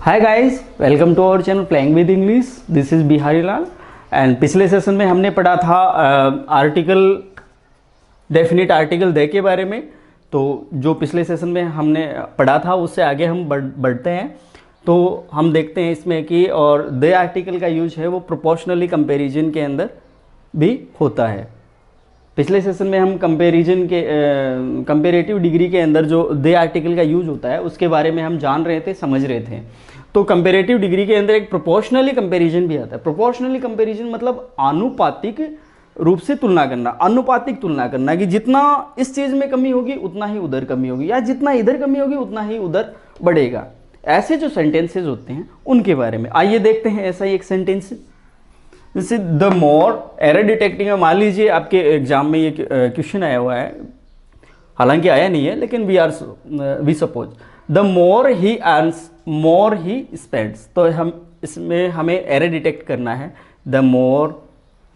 Hi guys, welcome to our channel playing with English. This is Bihari Lal. एंड पिछले session में हमने पढ़ा था आर्टिकल, डेफिनेट आर्टिकल दे के बारे में। तो जो पिछले सेशन में हमने पढ़ा था उससे आगे हम बढ़ते हैं। तो हम देखते हैं इसमें कि और दे आर्टिकल का यूज है वो प्रोपोर्शनली कंपैरिजन के अंदर भी होता है। पिछले सेशन में हम कंपैरिजन के कंपैरेटिव डिग्री के अंदर जो दे आर्टिकल का यूज होता है उसके बारे में हम जान रहे थे, समझ रहे थे। तो कंपैरेटिव डिग्री के अंदर एक प्रोपोर्शनली कंपैरिजन भी आता है। प्रोपोर्शनली कंपैरिजन मतलब आनुपातिक रूप से तुलना करना, अनुपातिक तुलना करना कि जितना इस चीज़ में कमी होगी उतना ही उधर कमी होगी, या जितना इधर कमी होगी उतना ही उधर बढ़ेगा। ऐसे जो सेंटेंसेज होते हैं उनके बारे में आइए देखते हैं। ऐसा ही एक सेंटेंस जैसे द मोर एरर डिटेक्टिंग, मान लीजिए आपके एग्जाम में ये क्वेश्चन आया हुआ है, हालांकि आया नहीं है लेकिन we suppose the more he earns more he spends. तो हम इसमें हमें एरर डिटेक्ट करना है the more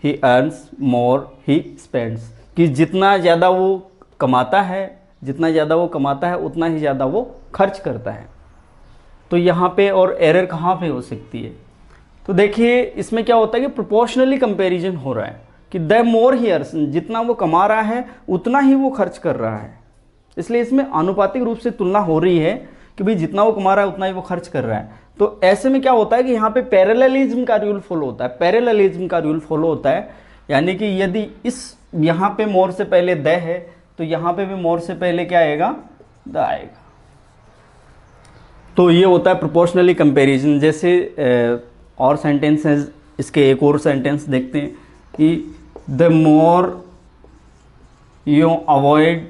he earns more he spends, कि जितना ज़्यादा वो कमाता है, जितना ज़्यादा वो कमाता है उतना ही ज़्यादा वो खर्च करता है। तो यहाँ पे और एरर कहाँ पे हो सकती है? तो देखिए इसमें क्या होता है कि प्रोपोर्शनली कंपैरिजन हो रहा है कि द मोर ही अर्न्स, जितना वो कमा रहा है उतना ही वो खर्च कर रहा है। इसलिए इसमें आनुपातिक रूप से तुलना हो रही है कि भाई जितना वो कमा रहा है उतना ही वो खर्च कर रहा है। तो ऐसे में क्या होता है कि यहाँ पे पैरेललिज्म का रूल फॉलो होता है। पैरेललिज्म का रूल फॉलो होता है, यानी कि यदि इस यहाँ पे मोर से पहले द है तो यहाँ पे भी मोर से पहले क्या आएगा? द आएगा। तो ये होता है प्रोपोर्शनली कंपैरिजन। जैसे और सेंटेंसेस, इसके एक और सेंटेंस देखते हैं कि the more you avoid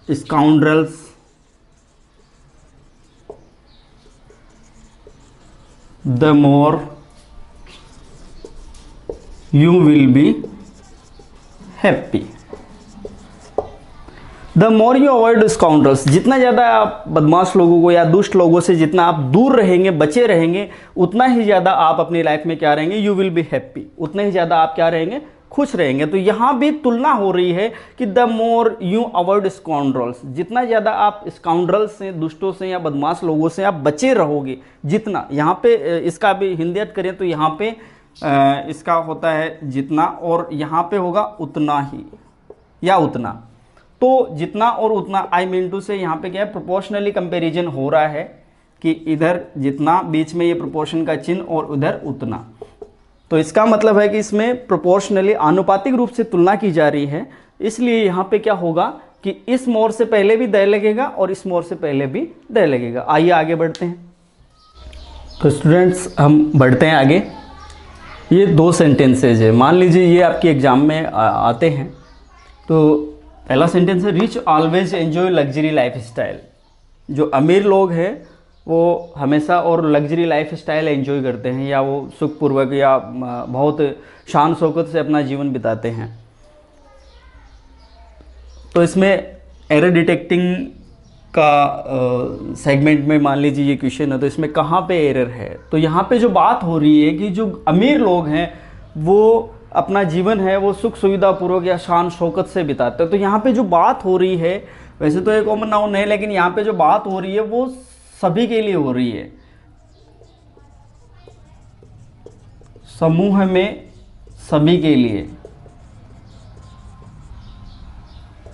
scoundrels the more you will be happy. The more you avoid scoundrels, जितना ज़्यादा आप बदमाश लोगों को या दुष्ट लोगों से जितना आप दूर रहेंगे, बचे रहेंगे, उतना ही ज़्यादा आप अपनी लाइफ में क्या रहेंगे? You will be happy. उतना ही ज़्यादा आप क्या रहेंगे? खुश रहेंगे। तो यहाँ भी तुलना हो रही है कि the more you avoid scoundrels, जितना ज़्यादा आप स्काउंड्रल्स से, दुष्टों से या बदमाश लोगों से आप बचे रहोगे, जितना, यहाँ पे इसका भी हिंदी अर्थ करें तो यहाँ पे इसका होता है जितना, और यहाँ पे होगा उतना ही या उतना। तो जितना और उतना, आई मीन टू से यहाँ पे क्या है? प्रोपोर्शनली कंपैरिजन हो रहा है कि इधर जितना, बीच में ये प्रोपोर्शन का चिन्ह, और उधर उतना। तो इसका मतलब है कि इसमें प्रोपोर्शनली आनुपातिक रूप से तुलना की जा रही है। इसलिए यहाँ पे क्या होगा कि इस मोर से पहले भी द लगेगा और इस मोर से पहले भी द लगेगा। आइए आगे बढ़ते हैं। तो स्टूडेंट्स हम बढ़ते हैं आगे। ये दो सेंटेंसेज है, मान लीजिए ये आपके एग्जाम में आते हैं। तो पहला सेंटेंस है rich always enjoy luxury life style. जो अमीर लोग हैं वो हमेशा और लग्जरी लाइफ स्टाइल एंजॉय करते हैं, या वो सुखपूर्वक या बहुत शान शौकत से अपना जीवन बिताते हैं। तो इसमें एरर डिटेक्टिंग का सेगमेंट में मान लीजिए ये क्वेश्चन है, तो इसमें कहाँ पे एरर है? तो यहाँ पे जो बात हो रही है कि जो अमीर लोग हैं वो अपना जीवन है वो सुख सुविधा पूर्वक या शान शौकत से बिताते हैं। तो यहाँ पे जो बात हो रही है, वैसे तो एक कॉमन नाउन है, लेकिन यहाँ पे जो बात हो रही है वो सभी के लिए हो रही है, समूह में सभी के लिए।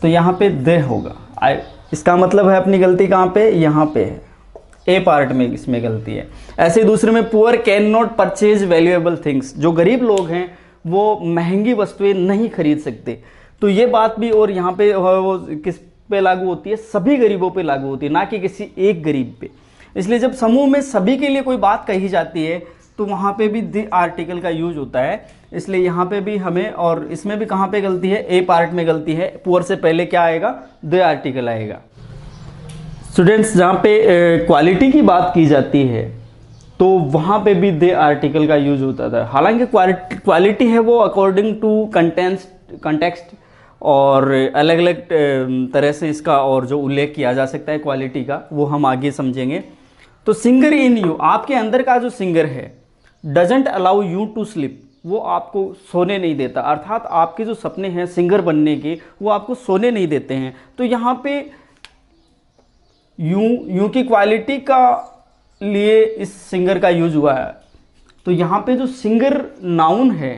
तो यहाँ पे दे होगा। इसका मतलब है अपनी गलती कहाँ पे? यहाँ पे है, ए पार्ट में इसमें गलती है। ऐसे दूसरे में poor can not purchase valuable things, जो गरीब लोग हैं वो महंगी वस्तुएं नहीं खरीद सकते। तो ये बात भी, और यहाँ पे वो किस पे लागू होती है? सभी गरीबों पे लागू होती है, ना कि किसी एक गरीब पे। इसलिए जब समूह में सभी के लिए कोई बात कही जाती है तो वहाँ पे भी द आर्टिकल का यूज होता है। इसलिए यहाँ पे भी हमें, और इसमें भी कहाँ पे गलती है? ए पार्ट में गलती है। पुअर से पहले क्या आएगा? द आर्टिकल आएगा। स्टूडेंट्स, जहाँ पे क्वालिटी की बात की जाती है तो वहाँ पे भी दे आर्टिकल का यूज होता था। हालांकि क्वालिटी है वो अकॉर्डिंग टू कंटेक्स्ट और अलग अलग तरह से इसका और जो उल्लेख किया जा सकता है क्वालिटी का, वो हम आगे समझेंगे। तो सिंगर इन यू, आपके अंदर का जो सिंगर है, doesn't allow you to sleep, वो आपको सोने नहीं देता। अर्थात आपके जो सपने हैं सिंगर बनने के, वो आपको सोने नहीं देते हैं। तो यहाँ पे यूं की क्वालिटी का लिए इस सिंगर का यूज हुआ है। तो यहाँ पे जो सिंगर नाउन है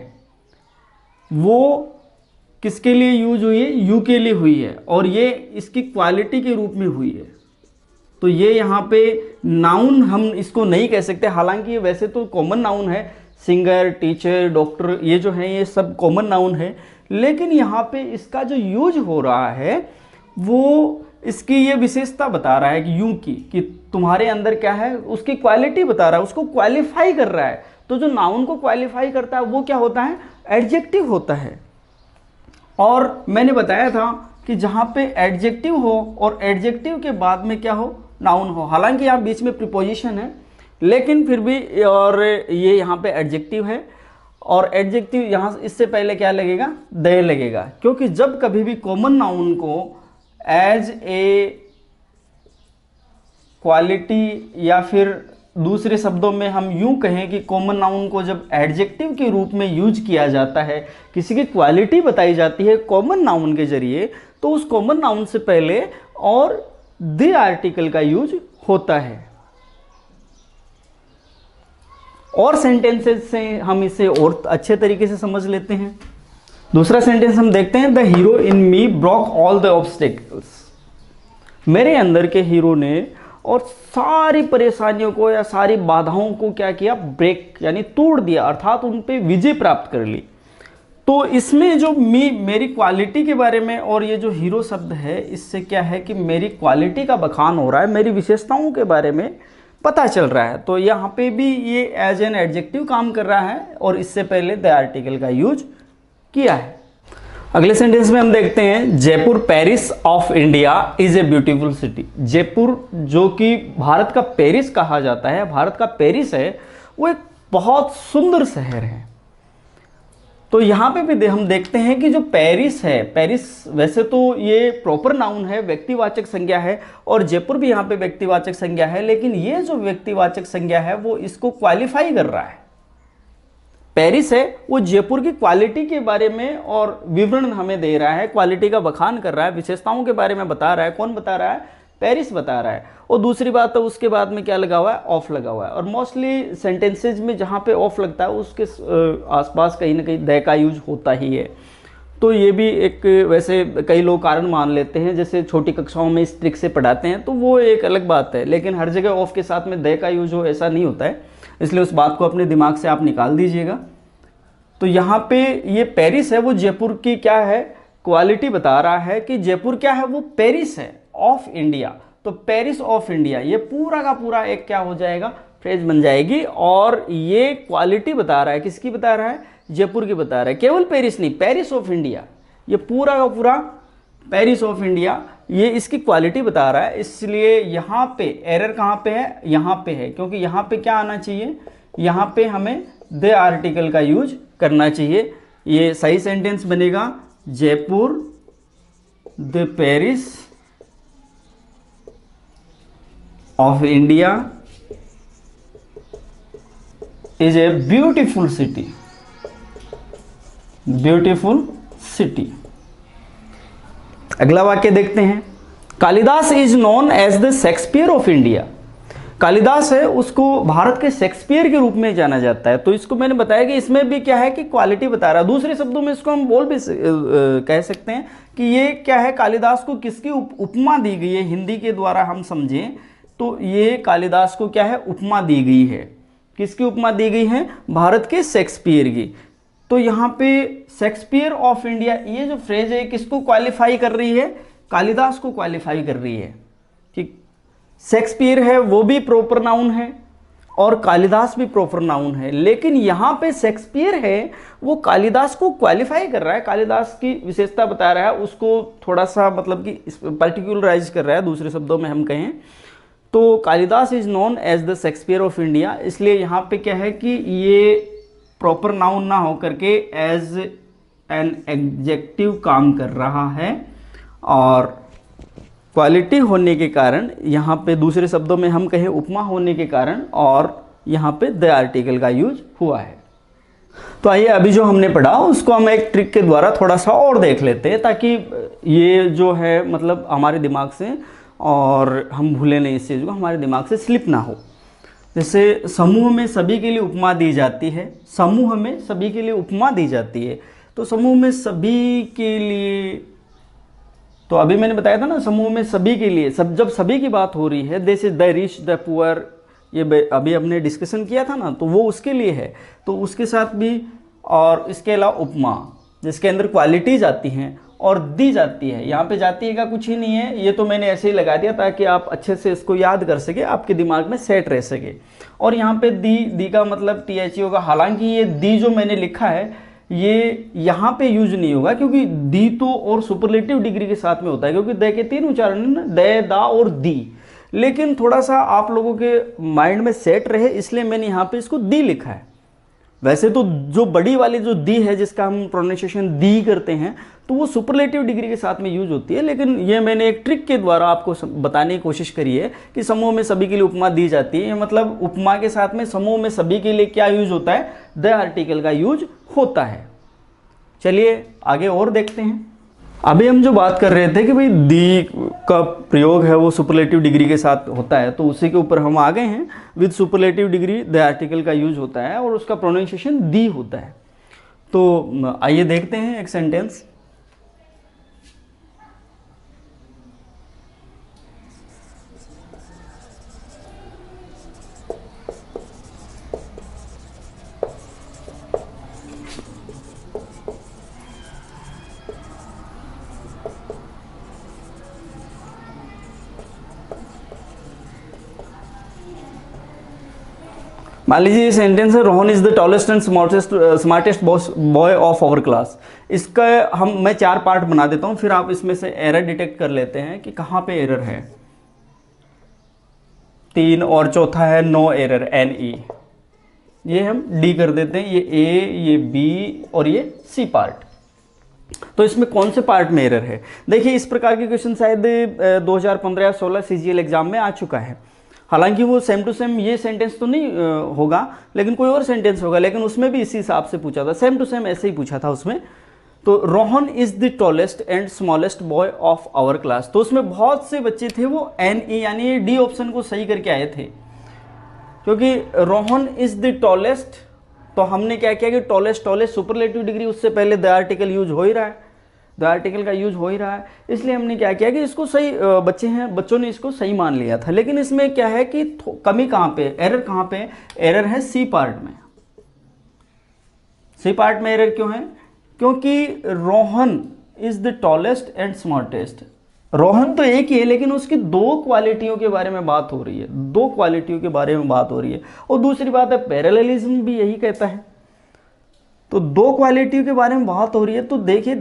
वो किसके लिए यूज हुई है? यू के लिए हुई है, और ये इसकी क्वालिटी के रूप में हुई है। तो ये यहाँ पे नाउन हम इसको नहीं कह सकते, हालांकि ये वैसे तो कॉमन नाउन है। सिंगर, टीचर, डॉक्टर, ये जो है ये सब कॉमन नाउन है, लेकिन यहाँ पे इसका जो यूज हो रहा है वो इसकी ये विशेषता बता रहा है कि यूं की, कि तुम्हारे अंदर क्या है, उसकी क्वालिटी बता रहा है, उसको क्वालिफाई कर रहा है। तो जो नाउन को क्वालिफाई करता है वो क्या होता है? एडजेक्टिव होता है। और मैंने बताया था कि जहाँ पे एडजेक्टिव हो और एडजेक्टिव के बाद में क्या हो? नाउन हो। हालांकि यहाँ बीच में प्रीपोजिशन है, लेकिन फिर भी, और ये यहाँ पे एडजेक्टिव है, और एडजेक्टिव यहाँ इससे पहले क्या लगेगा? दे लगेगा, क्योंकि जब कभी भी कॉमन नाउन को एज ए क्वालिटी, या फिर दूसरे शब्दों में हम यूं कहें कि कॉमन नाउन को जब एडजेक्टिव के रूप में यूज किया जाता है, किसी की क्वालिटी बताई जाती है कॉमन नाउन के जरिए, तो उस कॉमन नाउन से पहले और द आर्टिकल का यूज होता है। और सेंटेंसेस से हम इसे और अच्छे तरीके से समझ लेते हैं। दूसरा सेंटेंस हम देखते हैं, the hero in me broke all the obstacles. मेरे अंदर के हीरो ने और सारी परेशानियों को या सारी बाधाओं को क्या किया? ब्रेक, यानी तोड़ दिया, अर्थात उन पे विजय प्राप्त कर ली। तो इसमें जो मेरी क्वालिटी के बारे में, और ये जो हीरो शब्द है, इससे क्या है कि मेरी क्वालिटी का बखान हो रहा है, मेरी विशेषताओं के बारे में पता चल रहा है। तो यहाँ पे भी ये एज एन एडजेक्टिव काम कर रहा है, और इससे पहले द आर्टिकल का यूज किया है। अगले सेंटेंस में हम देखते हैं, Jaipur Paris of India is a beautiful city. Jaipur, जो कि भारत का पेरिस कहा जाता है, भारत का पेरिस है, वो एक बहुत सुंदर शहर है। तो यहाँ पे भी हम देखते हैं कि जो पेरिस है, पेरिस वैसे तो ये प्रॉपर नाउन है, व्यक्तिवाचक संज्ञा है, और जयपुर भी यहाँ पे व्यक्तिवाचक संज्ञा है, लेकिन ये जो व्यक्तिवाचक संज्ञा है वो इसको क्वालिफाई कर रहा है। पेरिस है वो जयपुर की क्वालिटी के बारे में और विवरण हमें दे रहा है, क्वालिटी का बखान कर रहा है, विशेषताओं के बारे में बता रहा है। कौन बता रहा है? पेरिस बता रहा है। और दूसरी बात तो उसके बाद में क्या लगा हुआ है? ऑफ लगा हुआ है। और मोस्टली सेंटेंसेज में जहाँ पे ऑफ लगता है उसके आसपास कहीं ना कहीं द का यूज होता ही है। तो ये भी एक, वैसे कई लोग कारण मान लेते हैं, जैसे छोटी कक्षाओं में इस ट्रिक से पढ़ाते हैं, तो वो एक अलग बात है, लेकिन हर जगह ऑफ के साथ में द का यूज हो ऐसा नहीं होता है, इसलिए उस बात को अपने दिमाग से आप निकाल दीजिएगा। तो यहाँ पे ये पेरिस है, वो जयपुर की क्या है? क्वालिटी बता रहा है कि जयपुर क्या है? वो पेरिस है ऑफ इंडिया। तो पेरिस ऑफ इंडिया, ये पूरा का पूरा एक क्या हो जाएगा? फ्रेज बन जाएगी। और ये क्वालिटी बता रहा है, किसकी बता रहा है? जयपुर की बता रहा है। केवल पेरिस नहीं, पेरिस ऑफ इंडिया, ये पूरा का पूरा पेरिस ऑफ इंडिया, ये इसकी क्वालिटी बता रहा है। इसलिए यहाँ पे एरर कहाँ पे है? यहाँ पे है, क्योंकि यहाँ पे क्या आना चाहिए? यहाँ पे हमें द आर्टिकल का यूज करना चाहिए। ये सही सेंटेंस बनेगा, Jaipur the Paris of India is a beautiful city. Beautiful city. अगला वाक्य देखते हैं, Kalidas is known as the Shakespeare of India. Kalidas है, उसको भारत के शेक्सपियर के रूप में जाना जाता है। तो इसको मैंने बताया कि इसमें भी क्या है कि क्वालिटी बता रहा है। दूसरे शब्दों में इसको हम बोल भी कह सकते हैं कि ये क्या है? कालिदास को किसकी उपमा दी गई है? हिंदी के द्वारा हम समझें तो ये कालिदास को क्या है? उपमा दी गई है। किसकी उपमा दी गई है? भारत के शेक्सपियर की। तो यहाँ पे शेक्सपियर ऑफ इंडिया, ये जो फ्रेज है किसको क्वालिफाई कर रही है? कालिदास को क्वालिफाई कर रही है। ठीक, शेक्सपियर है वो भी प्रॉपर नाउन है और कालिदास भी प्रॉपर नाउन है, लेकिन यहाँ पे शेक्सपियर है वो कालिदास को क्वालिफाई कर रहा है, कालिदास की विशेषता बता रहा है, उसको थोड़ा सा मतलब कि पर्टिकुलराइज कर रहा है। दूसरे शब्दों में हम कहें तो Kalidas is known as the Shakespeare of India. इसलिए यहाँ पे क्या है कि ये प्रॉपर नाउन ना हो करके एज एन एडजेक्टिव काम कर रहा है, और क्वालिटी होने के कारण यहाँ पे, दूसरे शब्दों में हम कहें उपमा होने के कारण, और यहाँ पे द आर्टिकल का यूज हुआ है। तो आइए अभी जो हमने पढ़ा उसको हम एक ट्रिक के द्वारा थोड़ा सा और देख लेते हैं, ताकि ये जो है मतलब हमारे दिमाग से और हम भूले नहीं इस चीज़ को, हमारे दिमाग से स्लिप ना हो। जैसे समूह में सभी के लिए उपमा दी जाती है, समूह में सभी के लिए उपमा दी जाती है, तो समूह में सभी के लिए, तो अभी मैंने बताया था ना समूह में सभी के लिए, जब सभी की बात हो रही है, this is the rich the poor, ये अभी हमने डिस्कशन किया था ना, तो वो उसके लिए है, तो उसके साथ भी। और इसके अलावा उपमा जिसके अंदर क्वालिटीज आती हैं और दी जाती है, यहाँ पे जाती है का कुछ ही नहीं है, ये तो मैंने ऐसे ही लगा दिया ताकि आप अच्छे से इसको याद कर सके, आपके दिमाग में सेट रह सके। और यहाँ पे दी का मतलब THE होगा। हालांकि ये दी जो मैंने लिखा है ये यहाँ पे यूज नहीं होगा, क्योंकि दी तो और सुपरलेटिव डिग्री के साथ में होता है, क्योंकि द के 3 उच्चारण है ना, द, दा और दी। लेकिन थोड़ा सा आप लोगों के माइंड में सेट रहे इसलिए मैंने यहाँ पे इसको दी लिखा है। वैसे तो जो बड़ी वाली जो दी है जिसका हम प्रोनाउंसिएशन दी करते हैं, तो वो सुपरलेटिव डिग्री के साथ में यूज होती है, लेकिन ये मैंने एक ट्रिक के द्वारा आपको बताने की कोशिश करी है कि समूह में सभी के लिए उपमा दी जाती है, मतलब उपमा के साथ में समूह में सभी के लिए क्या यूज होता है, द आर्टिकल का यूज होता है। चलिए आगे और देखते हैं। अभी हम जो बात कर रहे थे कि भाई दी का प्रयोग है वो सुपरलेटिव डिग्री के साथ होता है, तो उसी के ऊपर हम आ गए हैं। With superlative degree the article का यूज होता है और उसका प्रोनाउंसिएशन दी होता है। तो आइए देखते हैं एक सेंटेंस। मान लीजिए ये सेंटेंस है, Rohan is the tallest and smartest boy of our class. इसका मैं 4 पार्ट बना देता हूं, फिर आप इसमें से एरर डिटेक्ट कर लेते हैं कि कहां पे एरर है। 3 और चौथा है नो एरर, NE। ये हम डी कर देते हैं, ये A, ये B और ये C पार्ट। तो इसमें कौन से पार्ट में एरर है? देखिए इस प्रकार के क्वेश्चन शायद 2015 या 16 CGL एग्जाम में आ चुका है। हालांकि वो सेम टू सेम ये सेंटेंस तो नहीं होगा, लेकिन कोई और सेंटेंस होगा, लेकिन उसमें भी इसी हिसाब से पूछा था, सेम टू सेम ऐसे ही पूछा था उसमें। तो Rohan is the tallest and smallest boy of our class, तो उसमें बहुत से बच्चे थे वो NE यानी डी ऑप्शन को सही करके आए थे, क्योंकि रोहन इज द टॉलेस्ट, तो हमने क्या किया कि टॉलेस्ट सुपरलेटिव डिग्री, उससे पहले द आर्टिकल यूज हो ही रहा है, द आर्टिकल का यूज हो ही रहा है, इसलिए हमने क्या किया कि इसको सही, बच्चों ने इसको सही मान लिया था। लेकिन इसमें क्या है कि कमी कहाँ पे, एरर कहाँ पे? एरर है C पार्ट में। C पार्ट में एरर क्यों है? क्योंकि Rohan is the tallest and smartest, Rohan तो एक ही है लेकिन उसकी 2 क्वालिटियों के बारे में बात हो रही है, 2 क्वालिटियों के बारे में बात हो रही है। और दूसरी बात है पैरेललिज्म भी यही कहता है, तो 2 क्वालिटी के बारे में बात हो रही है। तो देखिए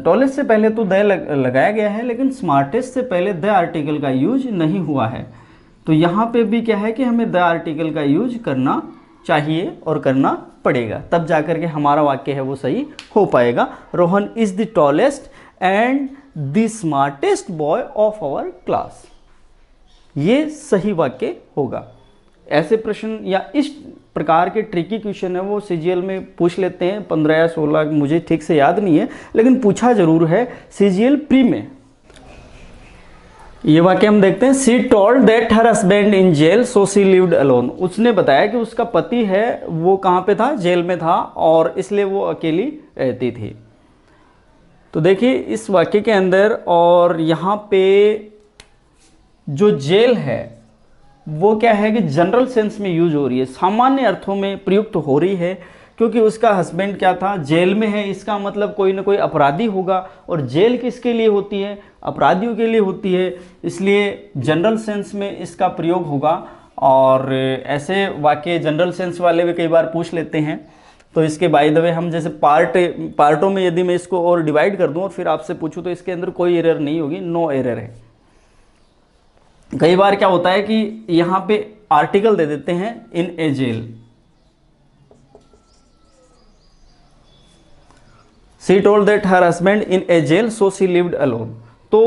टॉलेस्ट से पहले तो द लगाया गया है, लेकिन स्मार्टेस्ट से पहले द आर्टिकल का यूज नहीं हुआ है। तो यहाँ पे भी क्या है कि हमें द आर्टिकल का यूज करना चाहिए और करना पड़ेगा, तब जाकर के हमारा वाक्य है वो सही हो पाएगा। Rohan is the tallest and the smartest boy of our class, ये सही वाक्य होगा। ऐसे प्रश्न या इस प्रकार के ट्रिकी क्वेश्चन है वो CGL में पूछ लेते हैं, 15 या 16 मुझे ठीक से याद नहीं है, लेकिन पूछा जरूर है CGL प्री में। ये वाक्य हम देखते हैं, she told that her husband in jail so she lived alone. उसने बताया कि उसका पति है वो कहाँ पे था, जेल में था, और इसलिए वो अकेली रहती थी। तो देखिए इस वाक्य के अंदर, और यहाँ पे जो जेल है वो क्या है कि जनरल सेंस में यूज हो रही है, सामान्य अर्थों में प्रयुक्त हो रही है, क्योंकि उसका हस्बैंड क्या था, जेल में है, इसका मतलब कोई ना कोई अपराधी होगा, और जेल किसके लिए होती है, अपराधियों के लिए होती है, इसलिए जनरल सेंस में इसका प्रयोग होगा। और ऐसे वाक्य जनरल सेंस वाले भी कई बार पूछ लेते हैं। तो इसके बाय द वे हम जैसे पार्टों में यदि मैं इसको और डिवाइड कर दूं और फिर आपसे पूछूं तो इसके अंदर कोई एरर नहीं होगी, नो एरर है। कई बार क्या होता है कि यहां पे आर्टिकल दे देते हैं in a jail, she told that her husband in a jail so she lived alone. तो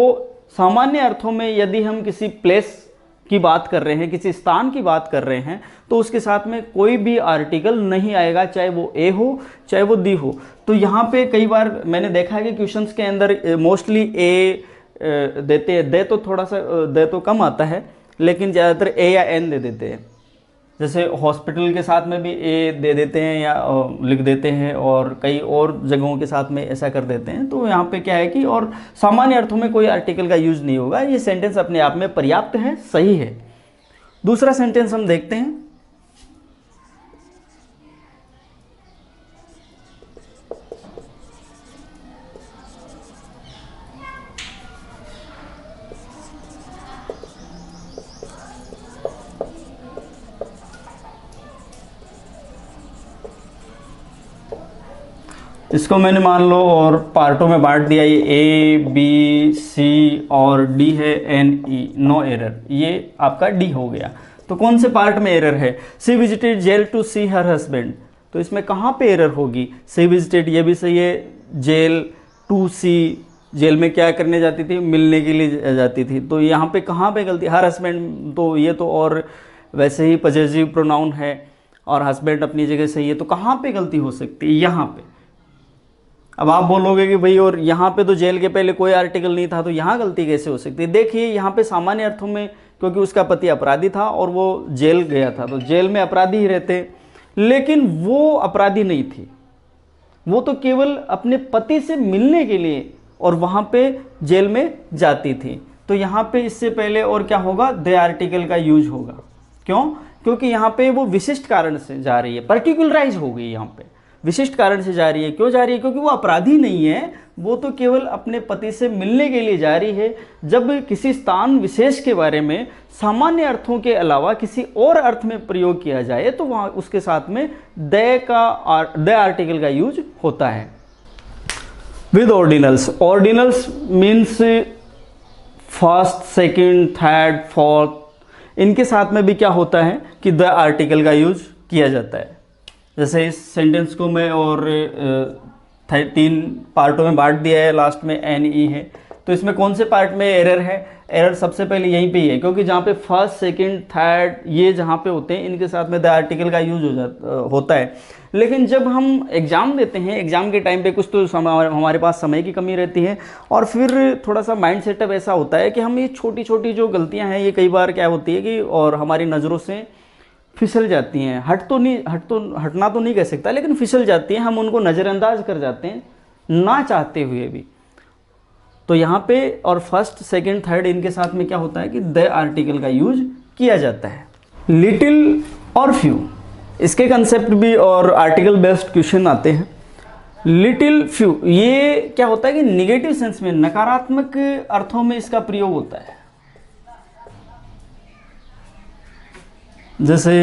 सामान्य अर्थों में यदि हम किसी प्लेस की बात कर रहे हैं, किसी स्थान की बात कर रहे हैं, तो उसके साथ में कोई भी आर्टिकल नहीं आएगा, चाहे वो ए हो चाहे वो दी हो। तो यहाँ पे कई बार मैंने देखा है कि क्वेश्चंस के अंदर मोस्टली ए देते हैं, दे तो थोड़ा सा दे तो कम आता है, लेकिन ज़्यादातर ए या एन दे देते हैं। जैसे हॉस्पिटल के साथ में भी ए दे देते हैं या लिख देते हैं, और कई और जगहों के साथ में ऐसा कर देते हैं। तो यहाँ पे क्या है कि और सामान्य अर्थों में कोई आर्टिकल का यूज नहीं होगा। ये सेंटेंस अपने आप में पर्याप्त है, सही है। दूसरा सेंटेंस हम देखते हैं। इसको मैंने मान लो और पार्टों में बांट दिया, ये ए बी सी और डी है, एन ई, नो एरर, ये आपका डी हो गया। तो कौन से पार्ट में एरर है? She visited jail to see her husband, तो इसमें कहाँ पे एरर होगी? सी विजिटेड ये भी सही है, जेल टू सी, जेल में क्या करने जाती थी? मिलने के लिए जाती थी। तो यहाँ पे कहाँ पे गलती? हर हस्बैंड, तो ये तो और वैसे ही पजेसिव प्रोनाउन है और हस्बैंड अपनी जगह सही है, तो कहाँ पे गलती हो सकती है? यहाँ पे। अब आप बोलोगे कि भाई और यहाँ पे तो जेल के पहले कोई आर्टिकल नहीं था, तो यहाँ गलती कैसे हो सकती है? देखिए यहाँ पे सामान्य अर्थों में, क्योंकि उसका पति अपराधी था और वो जेल गया था, तो जेल में अपराधी ही रहते, लेकिन वो अपराधी नहीं थी, वो तो केवल अपने पति से मिलने के लिए और वहाँ पे जेल में जाती थी। तो यहाँ पे इससे पहले और क्या होगा? दे आर्टिकल का यूज होगा। क्यों? क्योंकि यहाँ पे वो विशिष्ट कारण से जा रही है, पर्टिकुलराइज हो गई, यहाँ पे विशिष्ट कारण से जा रही है। क्यों जा रही है? क्योंकि वो अपराधी नहीं है, वो तो केवल अपने पति से मिलने के लिए जा रही है। जब किसी स्थान विशेष के बारे में सामान्य अर्थों के अलावा किसी और अर्थ में प्रयोग किया जाए, तो वहाँ उसके साथ में द आर्टिकल का यूज होता है। With ordinals, ordinals means first, second, third, fourth, इनके साथ में भी क्या होता है कि द आर्टिकल का यूज किया जाता है। जैसे इस सेंटेंस को मैं और 3 पार्टों में बांट दिया है, लास्ट में एन ई है, तो इसमें कौन से पार्ट में एरर है? एरर सबसे पहले यहीं पे ही है, क्योंकि जहाँ पे फर्स्ट, सेकंड, थर्ड ये जहाँ पे होते हैं, इनके साथ में द आर्टिकल का यूज होता है। लेकिन जब हम एग्ज़ाम देते हैं, एग्ज़ाम के टाइम पे कुछ तो हमारे पास समय की कमी रहती है, और फिर थोड़ा सा माइंड सेटअप ऐसा होता है कि हम ये छोटी छोटी जो गलतियाँ हैं, ये कई बार क्या होती है कि और हमारी नज़रों से फिसल जाती हैं। हटना तो नहीं कह सकता, लेकिन फिसल जाती हैं, हम उनको नज़रअंदाज कर जाते हैं ना चाहते हुए भी। तो यहाँ पे और फर्स्ट, सेकंड, थर्ड इनके साथ में क्या होता है कि द आर्टिकल का यूज किया जाता है। लिटिल और फ्यू, इसके कंसेप्ट भी और आर्टिकल बेस्ड क्वेश्चन आते हैं। लिटिल फ्यू ये क्या होता है कि निगेटिव सेंस में, नकारात्मक अर्थों में इसका प्रयोग होता है। जैसे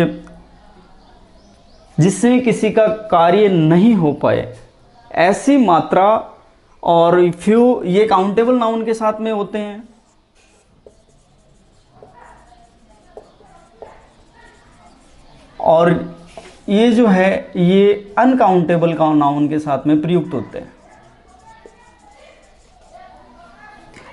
जिससे किसी का कार्य नहीं हो पाए, ऐसी मात्रा, और फ्यू ये काउंटेबल नाउन के साथ में होते हैं। और ये जो है ये अनकाउंटेबल का नाउन के साथ में प्रयुक्त होते हैं।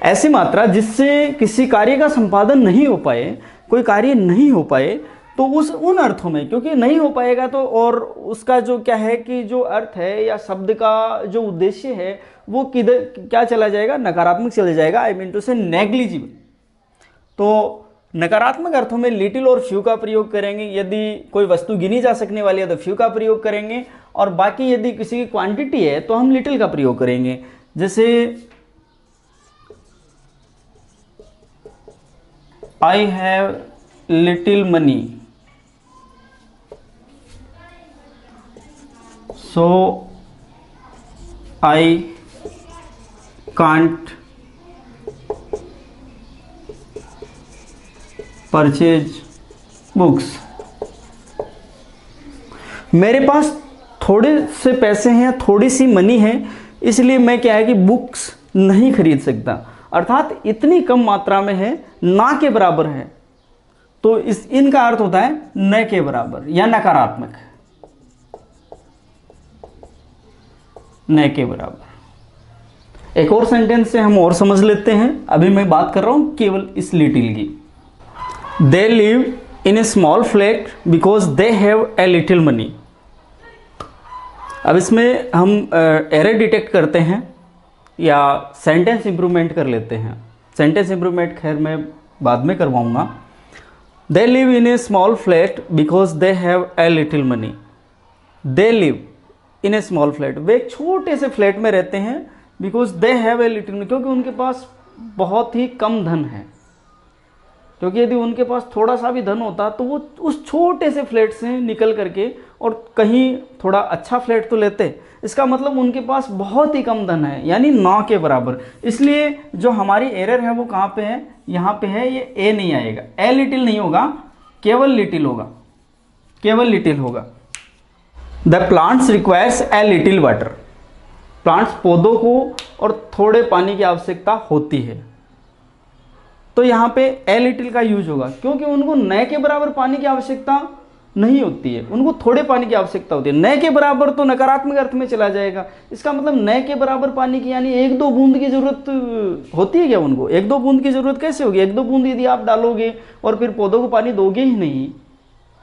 ऐसी मात्रा जिससे किसी कार्य का संपादन नहीं हो पाए, कोई कार्य नहीं हो पाए, तो उन अर्थों में, क्योंकि नहीं हो पाएगा तो और उसका जो क्या है कि जो अर्थ है या शब्द का जो उद्देश्य है वो किधर क्या चला जाएगा? नकारात्मक चला जाएगा। आई मीन टू से नेग्लिजिबल। तो नकारात्मक अर्थों में लिटिल और फ्यू का प्रयोग करेंगे। यदि कोई वस्तु गिनी जा सकने वाली है तो फ्यू का प्रयोग करेंगे, और बाकी यदि किसी की क्वांटिटी है तो हम लिटिल का प्रयोग करेंगे। जैसे I have little money, so I can't purchase books। मेरे पास थोड़े से पैसे हैं, थोड़ी सी मनी है, इसलिए मैं क्या है कि बुक्स नहीं खरीद सकता। अर्थात इतनी कम मात्रा में है, ना के बराबर है, तो इनका अर्थ होता है न के बराबर या नकारात्मक, न के बराबर। एक और सेंटेंस से हम और समझ लेते हैं। अभी मैं बात कर रहा हूं केवल इस लिटिल की। दे live in a small flat because they have a little money. अब इसमें हम एरर डिटेक्ट करते हैं या सेंटेंस इंप्रूवमेंट कर लेते हैं। सेंटेंस इम्प्रूवमेंट खैर मैं बाद में करवाऊँगा। They live in a small flat because they have a little money. They live in a small flat, वे एक छोटे से फ्लैट में रहते हैं because they have a little money, क्योंकि उनके पास बहुत ही कम धन है। क्योंकि यदि उनके पास थोड़ा सा भी धन होता तो वो उस छोटे से फ्लैट से निकल करके और कहीं थोड़ा अच्छा फ्लैट तो लेते। इसका मतलब उनके पास बहुत ही कम धन है, यानी ना के बराबर। इसलिए जो हमारी एरर है वो कहाँ पे है, यहाँ पे है, ये ए नहीं आएगा, ए लिटिल नहीं होगा, केवल लिटिल होगा, केवल लिटिल होगा। The plants requires a little water, plants पौधों को और थोड़े पानी की आवश्यकता होती है। तो यहाँ पे ए लिटिल का यूज होगा, क्योंकि उनको न के बराबर पानी की आवश्यकता नहीं होती है, उनको थोड़े पानी की आवश्यकता होती है। न के बराबर तो नकारात्मक अर्थ में चला जाएगा। इसका मतलब न के बराबर पानी की यानी 1-2 बूंद की जरूरत होती है क्या उनको? 1-2 बूंद की जरूरत कैसे होगी? 1-2 बूंद यदि आप डालोगे और फिर पौधों को पानी दोगे ही नहीं,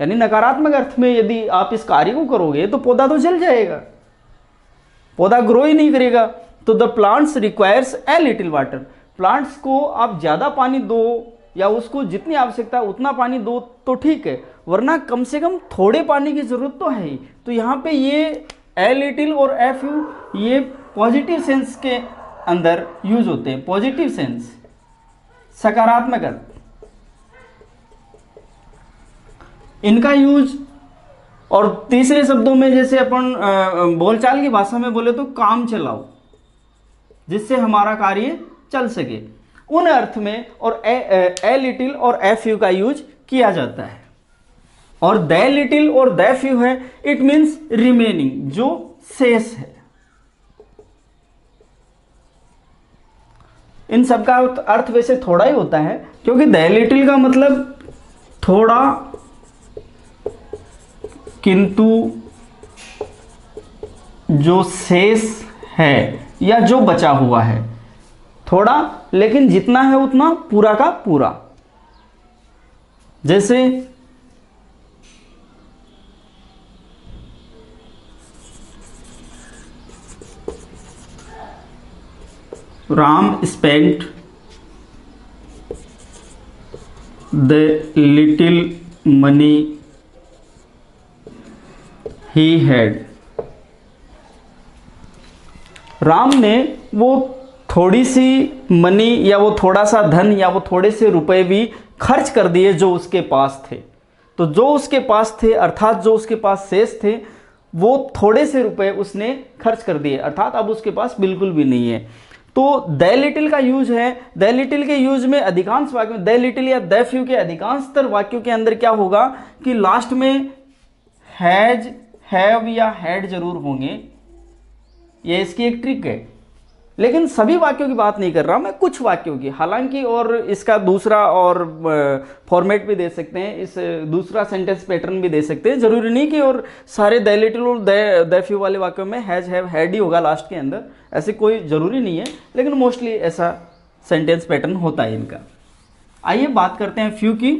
यानी नकारात्मक अर्थ में यदि आप इस कार्य को करोगे तो पौधा तो जल जाएगा, पौधा ग्रो ही नहीं करेगा। तो the plants requires a little water, plants को आप ज़्यादा पानी दो या उसको जितनी आवश्यकता है उतना पानी दो तो ठीक है, वरना कम से कम थोड़े पानी की ज़रूरत तो है ही। तो यहाँ पे ये ए लिटिल और ए फ्यू ये पॉजिटिव सेंस के अंदर यूज होते हैं, पॉजिटिव सेंस, सकारात्मक अर्थ। इनका यूज और तीसरे शब्दों में जैसे अपन बोलचाल की भाषा में बोले तो काम चलाओ, जिससे हमारा कार्य चल सके, उन अर्थ में और ए लिटिल और ए फ्यू का यूज किया जाता है। और द लिटिल और द फ्यू है, इट मीन्स रिमेनिंग, जो शेष है। इन सब का अर्थ वैसे थोड़ा ही होता है, क्योंकि द लिटिल का मतलब थोड़ा किंतु जो शेष है या जो बचा हुआ है, थोड़ा लेकिन जितना है उतना पूरा का पूरा। जैसे Ram spent the little money he had, Ram ने वो थोड़ी सी मनी या वो थोड़ा सा धन या वो थोड़े से रुपए भी खर्च कर दिए जो उसके पास थे। तो जो उसके पास थे अर्थात जो उसके पास शेष थे वो थोड़े से रुपए उसने खर्च कर दिए, अर्थात अब उसके पास बिल्कुल भी नहीं है। तो द लिटिल का यूज है, द लिटिल के यूज में अधिकांश वाक्यों में, द लिटिल या द फ्यू के अधिकांशतर वाक्यों के अंदर क्या होगा कि लास्ट में हैज, हैव या हैड जरूर होंगे। ये इसकी एक ट्रिक है, लेकिन सभी वाक्यों की बात नहीं कर रहा मैं, कुछ वाक्यों की। हालांकि और इसका दूसरा और फॉर्मेट भी दे सकते हैं, इस दूसरा सेंटेंस पैटर्न भी दे सकते हैं। जरूरी नहीं कि और सारे द लिटिल और द फ्यू वाले वाक्यों में हैज, हैव, हैड ही होगा लास्ट के अंदर, ऐसे कोई ज़रूरी नहीं है, लेकिन मोस्टली ऐसा सेंटेंस पैटर्न होता है इनका। आइए बात करते हैं फ्यू की।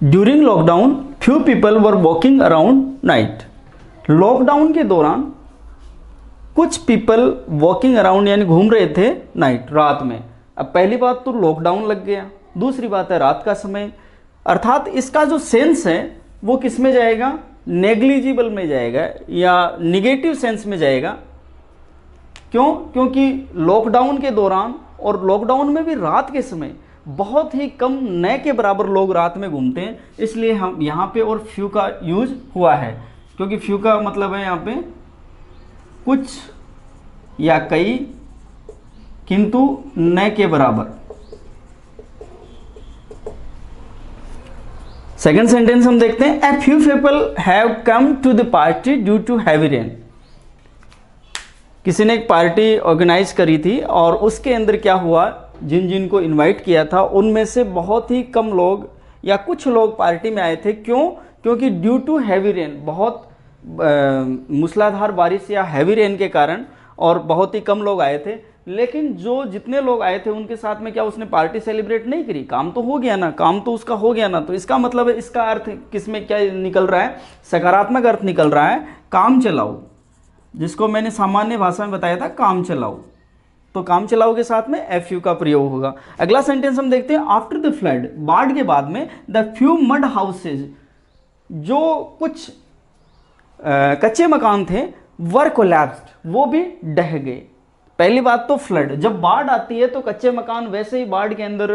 During lockdown few people were walking around night, lockdown के दौरान कुछ पीपल वॉकिंग अराउंड यानी घूम रहे थे नाइट, रात में। अब पहली बात तो लॉकडाउन लग गया, दूसरी बात है रात का समय, अर्थात इसका जो सेंस है वो किस में जाएगा, नेग्लिजिबल में जाएगा या निगेटिव सेंस में जाएगा। क्यों? क्योंकि लॉकडाउन के दौरान और लॉकडाउन में भी रात के समय बहुत ही कम न के बराबर लोग रात में घूमते हैं, इसलिए हम यहाँ पे और फ्यू का यूज हुआ है। क्योंकि फ्यू का मतलब है यहाँ पे कुछ या कई किंतु न के बराबर। सेकेंड सेंटेंस हम देखते हैं, a few people have come to the party due to heavy rain. किसी ने एक पार्टी ऑर्गेनाइज करी थी और उसके अंदर क्या हुआ, जिन जिन को इनवाइट किया था उनमें से बहुत ही कम लोग या कुछ लोग पार्टी में आए थे। क्यों? क्योंकि ड्यू टू हैवी रेन, बहुत मूसलाधार बारिश या हैवी रेन के कारण, और बहुत ही कम लोग आए थे। लेकिन जो जितने लोग आए थे उनके साथ में क्या उसने पार्टी सेलिब्रेट नहीं करी, काम तो हो गया ना, काम तो उसका हो गया ना। तो इसका मतलब है, इसका अर्थ किसमें क्या निकल रहा है, सकारात्मक अर्थ निकल रहा है, काम चलाओ, जिसको मैंने सामान्य भाषा में बताया था काम चलाओ। तो काम चलाओ के साथ में एफ यू का प्रयोग होगा। अगला सेंटेंस हम देखते हैं, आफ्टर द फ्लड, बाढ़ के बाद में द फ्यू मड हाउसेज, जो कुछ कच्चे मकान थे, वर कोलैप्स्ड, वो भी ढह गए। पहली बात तो फ्लड, जब बाढ़ आती है तो कच्चे मकान वैसे ही बाढ़ के अंदर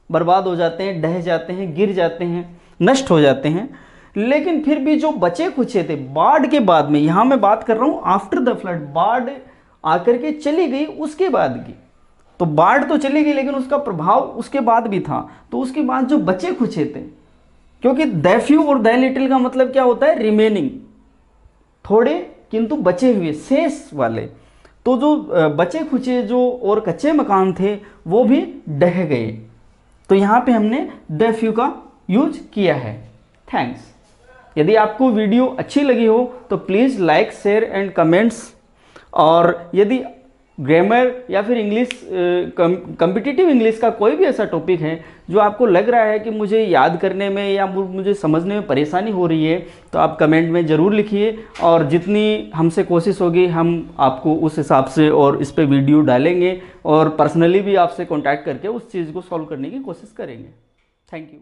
बर्बाद हो जाते हैं, ढह जाते हैं, गिर जाते हैं, नष्ट हो जाते हैं। लेकिन फिर भी जो बचे खुचे थे बाढ़ के बाद में, यहां मैं बात कर रहा हूं आफ्टर द फ्लड, बाढ़ आकर के चली गई उसके बाद की। तो बाढ़ तो चली गई लेकिन उसका प्रभाव उसके बाद भी था, तो उसके बाद जो बचे खुचे थे, क्योंकि द फ्यू और द लिटिल का मतलब क्या होता है, रिमेनिंग, थोड़े किंतु बचे हुए, शेष वाले। तो जो बचे खुचे जो और कच्चे मकान थे वो भी ढह गए। तो यहाँ पे हमने द फ्यू का यूज किया है। थैंक्स। यदि आपको वीडियो अच्छी लगी हो तो please like, share and comments. और यदि ग्रामर या फिर इंग्लिश, कम्पिटिटिव इंग्लिश का कोई भी ऐसा टॉपिक है जो आपको लग रहा है कि मुझे याद करने में या मुझे समझने में परेशानी हो रही है, तो आप कमेंट में ज़रूर लिखिए, और जितनी हमसे कोशिश होगी हम आपको उस हिसाब से और इस पर वीडियो डालेंगे, और पर्सनली भी आपसे कॉन्टैक्ट करके उस चीज़ को सॉल्व करने की कोशिश करेंगे। Thank you.